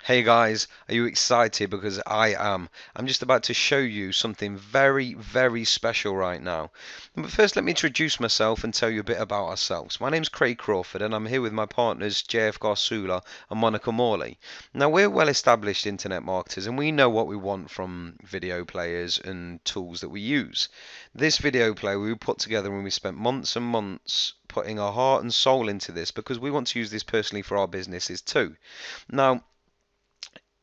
Hey guys, are you excited? Because I am. I'm just about to show you something very, very special right now. But first, let me introduce myself and tell you a bit about ourselves. My name's Craig Crawford, and I'm here with my partners JF Garsula and Monica Morley. Now, we're well-established internet marketers, and we know what we want from video players and tools that we use. This video player we put together when we spent months and months putting our heart and soul into this because we want to use this personally for our businesses too. Now,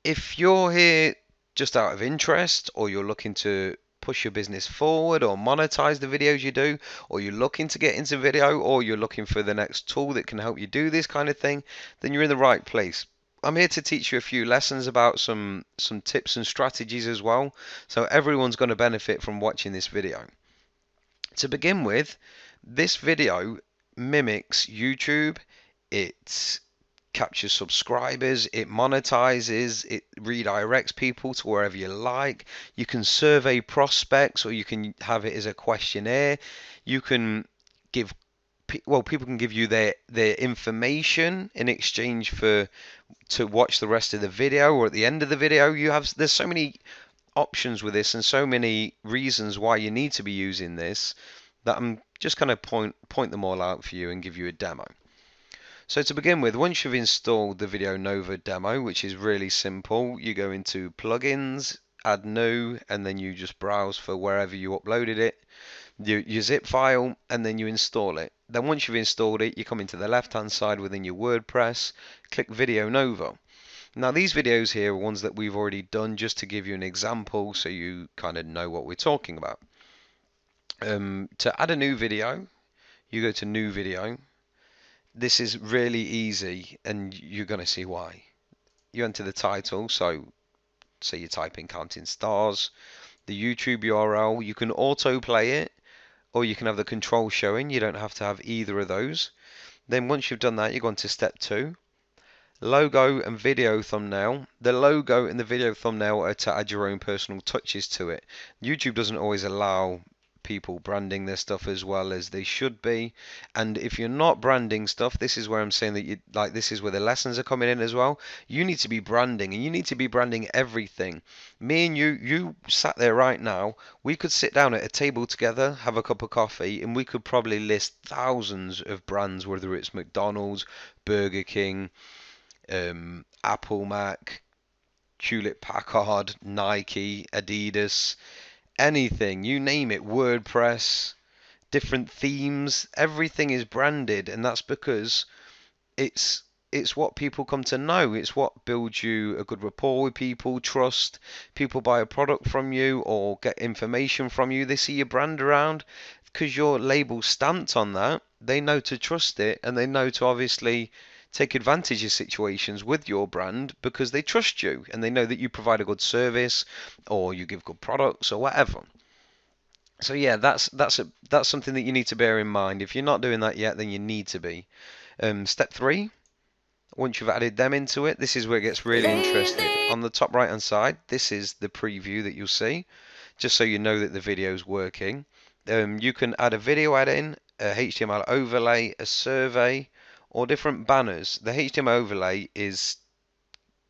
if you're here just out of interest, or you're looking to push your business forward or monetize the videos you do, or you're looking to get into video, or you're looking for the next tool that can help you do this kind of thing, then you're in the right place. I'm here to teach you a few lessons about some tips and strategies as well, so everyone's going to benefit from watching this video. To begin with, this video mimics YouTube. It captures subscribers, it monetizes, it redirects people to wherever you like. You can survey prospects, or you can have it as a questionnaire. You can give people can give you their information in exchange for to watch the rest of the video, or at the end of the video there's so many options with this and so many reasons why you need to be using this that I'm just going to point them all out for you and give you a demo. So to begin with, once you've installed the VideoNova demo, which is really simple, you go into plugins, add new, and then you just browse for wherever you uploaded it, your zip file, and then you install it. Then once you've installed it, you come into the left hand side within your WordPress, click VideoNova. Now these videos here are ones that we've already done just to give you an example so you kind of know what we're talking about. To add a new video, you go to new video. This is really easy, and you're going to see why. You enter the title, so say you type in counting stars, the YouTube URL, you can autoplay it, or you can have the control showing. You don't have to have either of those. Then once you've done that, you go on to step 2, logo and video thumbnail. The logo and the video thumbnail are to add your own personal touches to it. YouTube doesn't always allow people branding their stuff as well as they should be, and if you're not branding stuff, this is where I'm saying that this is where the lessons are coming in as well. You need to be branding, and you need to be branding everything. Me and you sat there right now, we could sit down at a table together, have a cup of coffee, and we could probably list thousands of brands, whether it's McDonald's, Burger King, Apple, Mac, Hewlett Packard, Nike, Adidas, anything, you name it, WordPress, different themes, everything is branded, and that's because it's it's what people come to know. It's what builds you a good rapport with people, trust. People buy a product from you or get information from you. They see your brand around because your label's stamped on that. They know to trust it, and they know to obviously take advantage of situations with your brand because they trust you and they know that you provide a good service or you give good products or whatever. So yeah, that's something that you need to bear in mind. If you're not doing that yet, then you need to be. Step 3, once you've added them into it, this is where it gets really interesting. On the top right hand side, this is the preview that you'll see, just so you know that the video is working. You can add a video add-in, a HTML overlay, a survey, or different banners. The HTML overlay is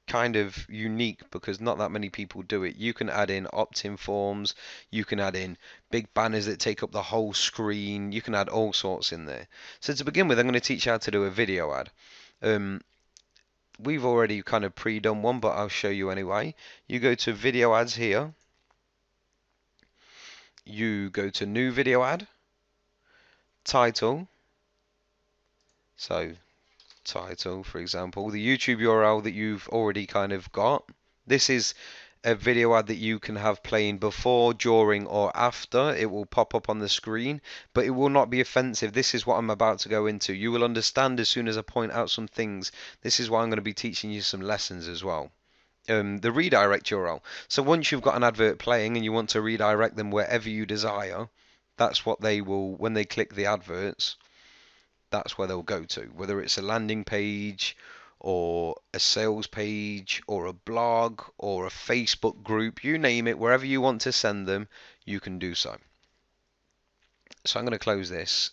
kind of unique because not that many people do it. You can add in opt-in forms, you can add in big banners that take up the whole screen, you can add all sorts in there. So to begin with, I'm going to teach you how to do a video ad. We've already kind of pre-done one, but I'll show you anyway. You go to video ads here, you go to new video ad, title, so title, for example, the YouTube URL that you've already kind of got. This is a video ad that you can have playing before, during, or after. It will pop up on the screen, but it will not be offensive. This is what I'm about to go into. You will understand as soon as I point out some things. This is why I'm going to be teaching you some lessons as well. The redirect URL. So once you've got an advert playing and you want to redirect them wherever you desire, that's what they will, when they click the adverts, that's where they'll go to. Whether it's a landing page or a sales page or a blog or a Facebook group, you name it, wherever you want to send them, you can do so. So I'm going to close this.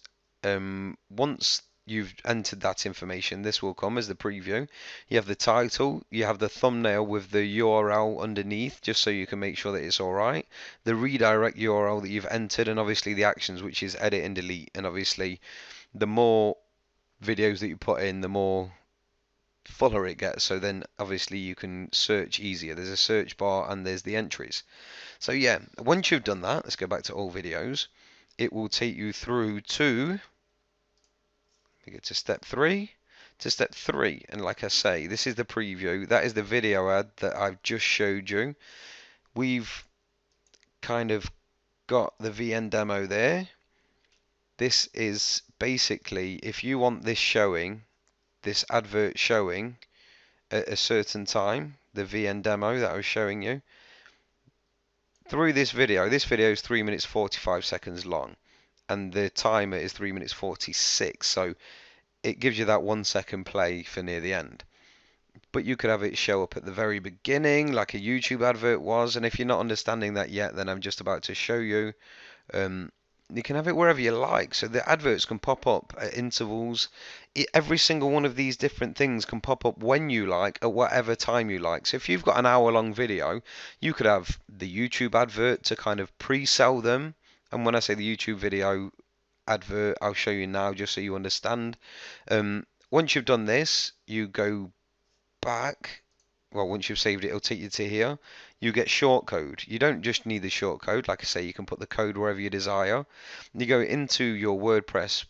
Once you've entered that information, this will come as the preview. You have the title, you have the thumbnail with the URL underneath, just so you can make sure that it's alright. The redirect URL that you've entered, and obviously the actions, which is edit and delete. And obviously, the more videos that you put in, the more fuller it gets. So then obviously you can search easier. There's a search bar and there's the entries. So yeah, once you've done that, let's go back to all videos. It will take you through to, we get to step 3. To step 3, and like I say, this is the preview. That is the video ad that I've just showed you. We've kind of got the VN demo there. This is basically, if you want this showing, this advert showing at a certain time, the VN demo that I was showing you, through this video is 3 minutes 45 seconds long, and the timer is 3 minutes 46, so it gives you that 1 second play for near the end. But you could have it show up at the very beginning like a YouTube advert was, and if you're not understanding that yet, then I'm just about to show you. You can have it wherever you like, so the adverts can pop up at intervals. Every single one of these different things can pop up when you like, at whatever time you like. So if you've got an hour-long video, you could have the YouTube advert to kind of pre-sell them. And when I say the YouTube video advert, I'll show you now just so you understand. Once you've done this, you go back. Well, once you've saved it, it'll take you to here. You get shortcode. You don't just need the shortcode. Like I say, you can put the code wherever you desire. You go into your WordPress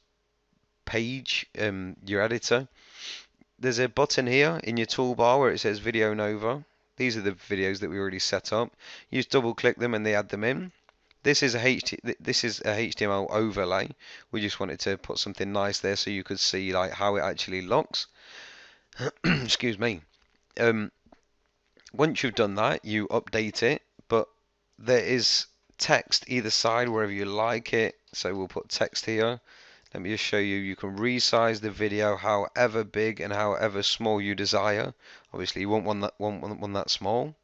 page, your editor. There's a button here in your toolbar where it says VideoNova. These are the videos that we already set up. You just double click them and they add them in. This is a HTML overlay. We just wanted to put something nice there so you could see like how it actually looks. Excuse me. Once you've done that, you update it, but there is text either side wherever you like it. So we'll put text here. Let me just show you. You can resize the video however big and however small you desire. Obviously, you won't want that small.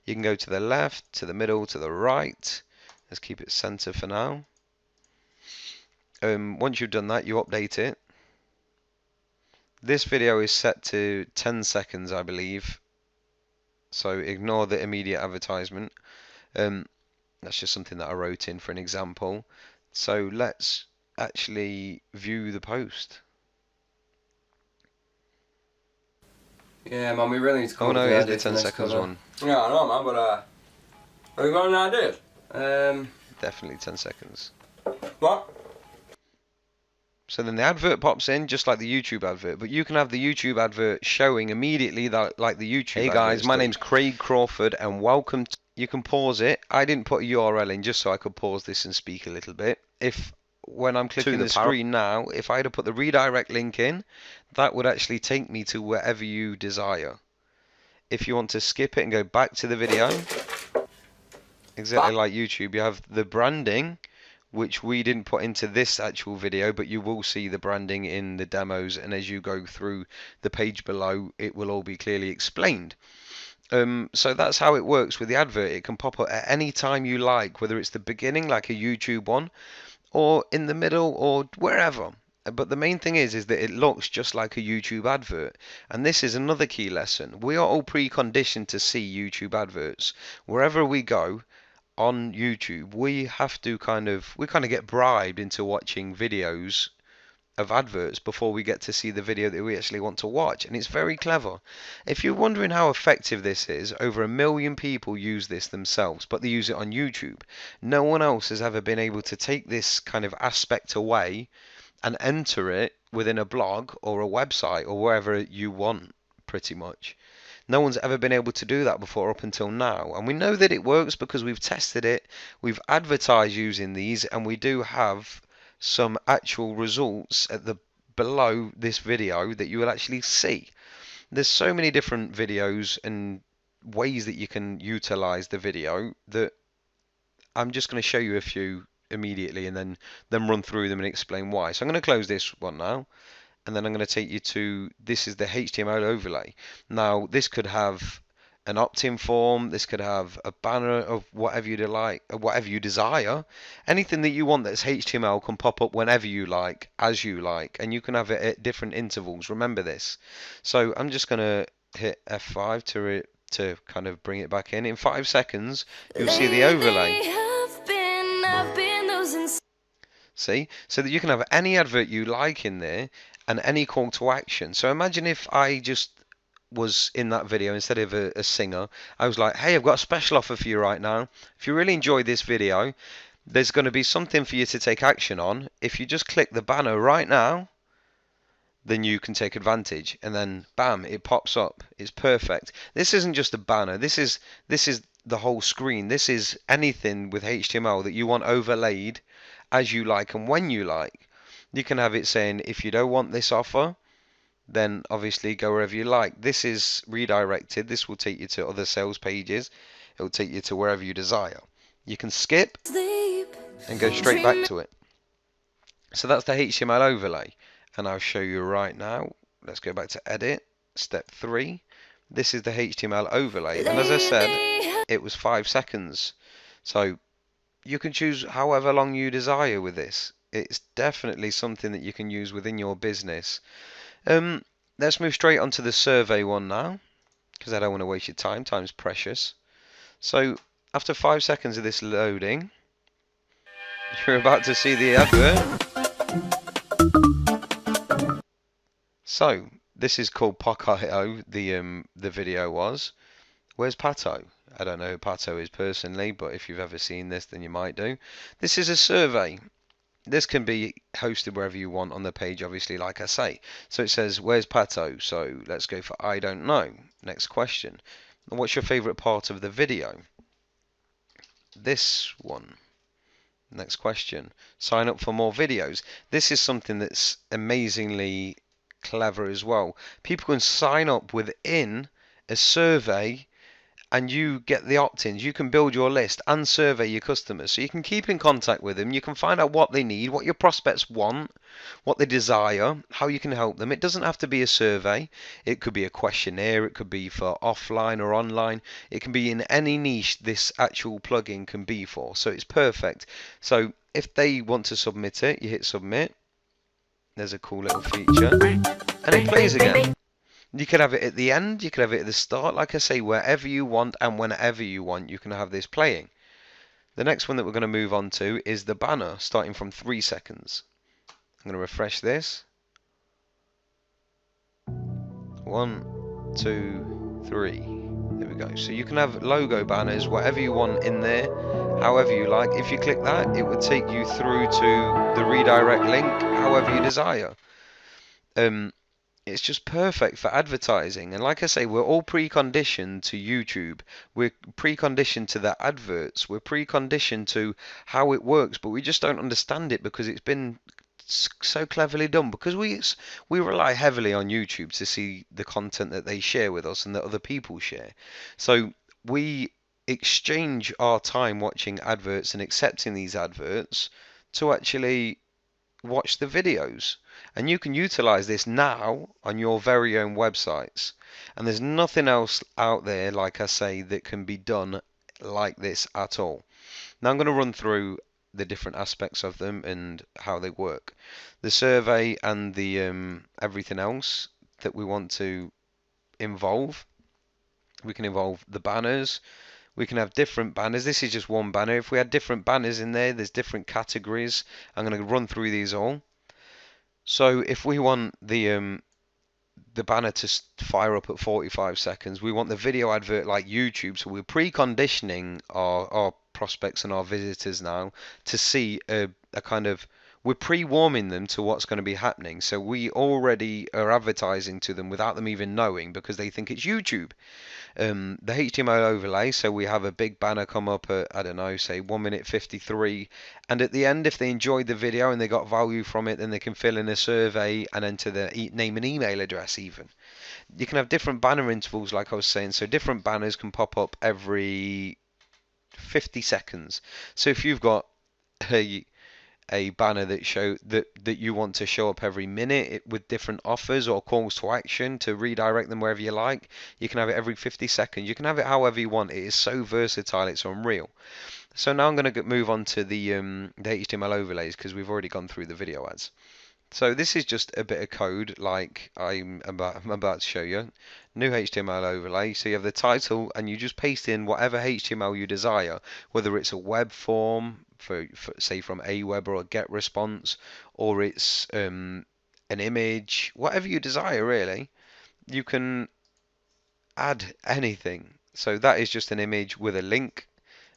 You can go to the left, to the middle, to the right. Let's keep it center for now. Once you've done that, you update it. This video is set to 10 seconds, I believe. So ignore the immediate advertisement. That's just something that I wrote in for an example. So let's actually view the post. Yeah, man, we really need to come Oh up no, with it an is idea the for 10 next seconds cover. one. Yeah, I know, man, but have you got any ideas? Definitely 10 seconds. What? So then the advert pops in just like the YouTube advert, but you can have the YouTube advert showing immediately that, like the YouTube advert. Hey guys, my name's Craig Crawford and welcome to... You can pause it. I didn't put a URL in just so I could pause this and speak a little bit. When I'm clicking the screen now, if I had to put the redirect link in, that would actually take me to wherever you desire. If you want to skip it and go back to the video, exactly like YouTube, you have the branding, which we didn't put into this actual video, but you will see the branding in the demos, and as you go through the page below, it will all be clearly explained. So that's how it works with the advert. It can pop up at any time you like, whether it's the beginning like a YouTube one, or in the middle, or wherever. But the main thing is that it looks just like a YouTube advert. And this is another key lesson. We are all preconditioned to see YouTube adverts. Wherever we go on YouTube, we kind of get bribed into watching videos of adverts before we get to see the video that we actually want to watch, and it's very clever. If you're wondering how effective this is, over 1 million people use this themselves, but they use it on YouTube. No one else has ever been able to take this kind of aspect away and enter it within a blog or a website or wherever you want, pretty much. No one's ever been able to do that before up until now, and we know that it works because we've tested it, we've advertised using these, and we do have some actual results at the below this video that you will actually see. There's so many different videos and ways that you can utilize the video that I'm just going to show you a few immediately and then run through them and explain why. So I'm going to close this one now, and then I'm going to take you to, this is the HTML overlay. Now this could have an opt-in form. This could have a banner of whatever you like, whatever you desire. Anything that you want that's HTML can pop up whenever you like, as you like, and you can have it at different intervals. Remember this. So I'm just gonna hit F5 to kind of bring it back in. In 5 seconds, you'll see the overlay. See? So that you can have any advert you like in there and any call to action. So imagine if I just was in that video, instead of a singer, I was like, hey, I've got a special offer for you right now. If you really enjoy this video, there's going to be something for you to take action on. If you just click the banner right now, then you can take advantage, and then bam, it pops up. It's perfect. This isn't just a banner. This is the whole screen. This is anything with HTML that you want overlaid as you like and when you like. You can have it saying, if you don't want this offer, then obviously go wherever you like. This is redirected. This will take you to other sales pages. It will take you to wherever you desire. You can skip and go straight back to it. So that's the HTML overlay. And I'll show you right now. Let's go back to edit. Step 3. This is the HTML overlay. And as I said, it was 5 seconds. So you can choose however long you desire with this. It's definitely something that you can use within your business. Let's move straight on to the survey one now, because I don't want to waste your time. Time's precious. So after 5 seconds of this loading, you're about to see the advert. So this is called Pock.io. The video was. Where's Pato? I don't know who Pato is personally, but if you've ever seen this, then you might do. This is a survey. This can be hosted wherever you want on the page, obviously, like I say. So it says, where's Pato? So let's go for I don't know. Next question. What's your favorite part of the video? This one. Next question. Sign up for more videos. This is something that's amazingly clever as well. People can sign up within a survey, and you get the opt-ins. You can build your list and survey your customers, so you can keep in contact with them. You can find out what they need, what your prospects want, what they desire, how you can help them. It doesn't have to be a survey. It could be a questionnaire. It could be for offline or online. It can be in any niche this actual plugin can be for. So it's perfect. So if they want to submit it, you hit submit. There's a cool little feature, and it plays again. You could have it at the end, you could have it at the start. Like I say, wherever you want and whenever you want, you can have this playing. The next one that we're going to move on to is the banner, starting from 3 seconds. I'm going to refresh this. 1, 2, 3. There we go. So you can have logo banners, whatever you want in there, however you like. If you click that, it would take you through to the redirect link, however you desire. It's just perfect for advertising. And like I say, we're all preconditioned to YouTube. We're preconditioned to the adverts. We're preconditioned to how it works, but we just don't understand it because it's been so cleverly done. Because we rely heavily on YouTube to see the content that they share with us and that other people share. So we exchange our time watching adverts and accepting these adverts to actually watch the videos. And you can utilize this now on your very own websites. And there's nothing else out there, like I say, that can be done like this at all. Now I'm going to run through the different aspects of them and how they work. The survey and the everything else that we want to involve. We can involve the banners. We can have different banners. This is just one banner. If we had different banners in there, there's different categories. I'm going to run through these all. So if we want the banner to fire up at 45 seconds, we want the video advert like YouTube. So we're preconditioning our prospects and our visitors now to see a kind of, we're pre-warming them to what's going to be happening. So we already are advertising to them without them even knowing, because they think it's YouTube. The HTML overlay, so we have a big banner come up at, I don't know, say 1 minute 53, and at the end, if they enjoyed the video and they got value from it, then they can fill in a survey and enter their name and email address even. You can have different banner intervals, like I was saying, so different banners can pop up every 50 seconds. So if you've got a banner that you want to show up every minute with different offers or calls to action to redirect them wherever you like. You can have it every 50 seconds. You can have it however you want. It is so versatile, it's unreal. So now I'm going to move on to the HTML overlays because we've already gone through the video ads. So this is just a bit of code like I'm about to show you. New HTML overlay. So you have the title and you just paste in whatever HTML you desire, whether it's a web form for say from Aweber or GetResponse, or it's an image, whatever you desire really. You can add anything. So that is just an image with a link.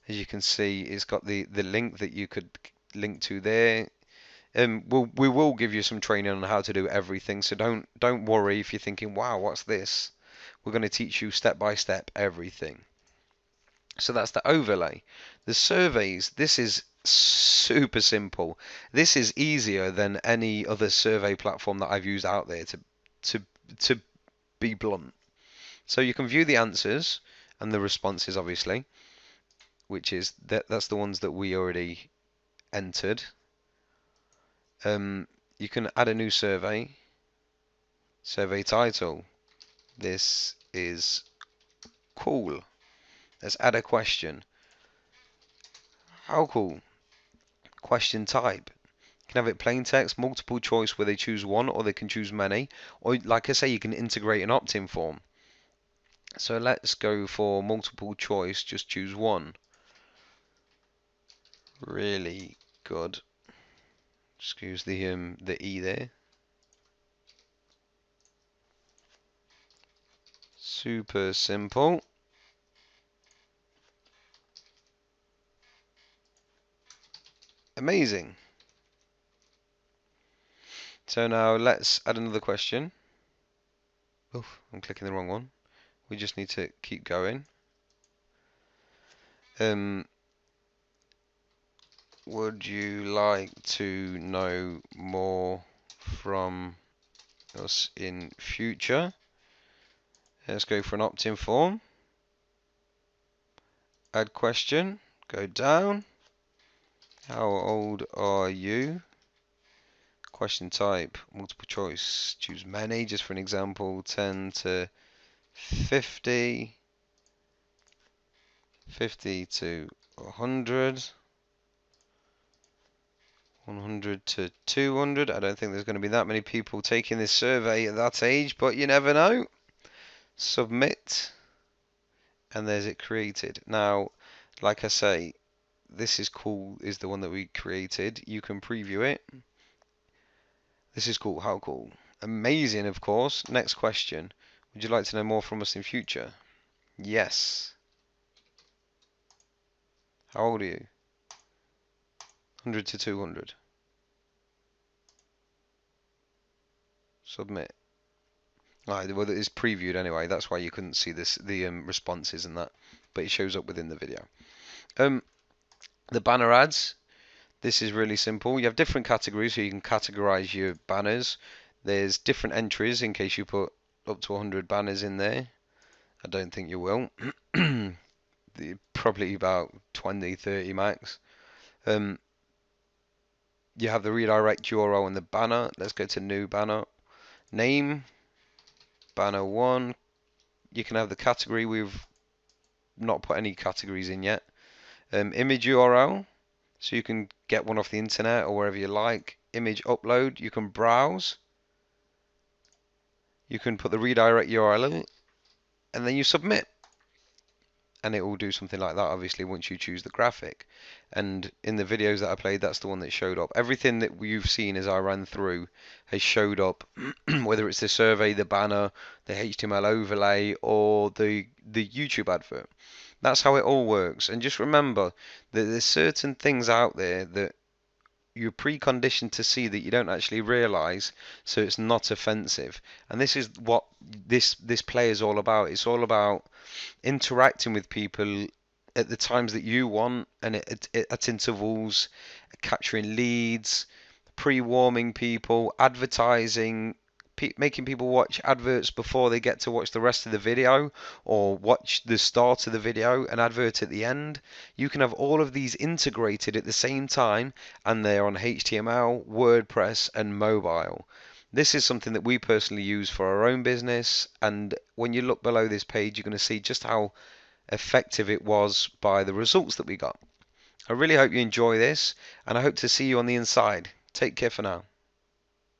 As you can see, it's got the link that you could link to there. We will give you some training on how to do everything, so don't worry if you're thinking, wow, what's this? We're going to teach you step by step everything. So that's the overlay. The surveys, this is super simple. This is easier than any other survey platform that I've used out there to to be blunt. So you can view the answers and the responses obviously, which is that's the ones that we already entered. You can add a new survey. Survey title. This is cool. Let's add a question. How cool? Question type. You can have it plain text, multiple choice where they choose one or they can choose many. Or like I say, you can integrate an opt-in form. So let's go for multiple choice, just choose one. Really good. Excuse the E there. Super simple. Amazing. So now let's add another question. Oh, I'm clicking the wrong one. We just need to keep going. Would you like to know more from us in future? Let's go for an opt-in form. Add question. Go down. How old are you? Question type. Multiple choice. Choose many, just for an example. 10 to 50. 50 to 100. 100 to 200. I don't think there's going to be that many people taking this survey at that age, but you never know. Submit, and there's it created. Now, like I say, this is cool, is the one that we created. You can preview it. This is cool. How cool? Amazing, of course. Next question. Would you like to know more from us in future? Yes. How old are you? 100 to 200. Submit. Alright, well, it's previewed anyway. That's why you couldn't see the responses and that, but it shows up within the video. The banner ads. This is really simple. You have different categories, so you can categorize your banners. There's different entries in case you put up to 100 banners in there. I don't think you will. Probably about 20, 30 max. You have the redirect URL and the banner. Let's go to new banner. Name. Banner 1. You can have the category. We've not put any categories in yet. Image URL. So you can get one off the internet or wherever you like. Image upload. You can browse. You can put the redirect URL and then you submit. And it will do something like that, obviously, once you choose the graphic. And in the videos that I played, that's the one that showed up. Everything that you've seen as I ran through has showed up, whether it's the survey, the banner, the HTML overlay, or the YouTube advert. That's how it all works. And just remember that there's certain things out there that you're preconditioned to see that you don't actually realize, so it's not offensive. And this is what this play is all about. It's all about interacting with people at the times that you want and at intervals, capturing leads, pre-warming people, advertising, making people watch adverts before they get to watch the rest of the video, or watch the start of the video, an advert at the end. You can have all of these integrated at the same time, and they're on HTML, WordPress, and mobile. This is something that we personally use for our own business, and when you look below this page, you're going to see just how effective it was by the results that we got. I really hope you enjoy this, and I hope to see you on the inside. Take care for now.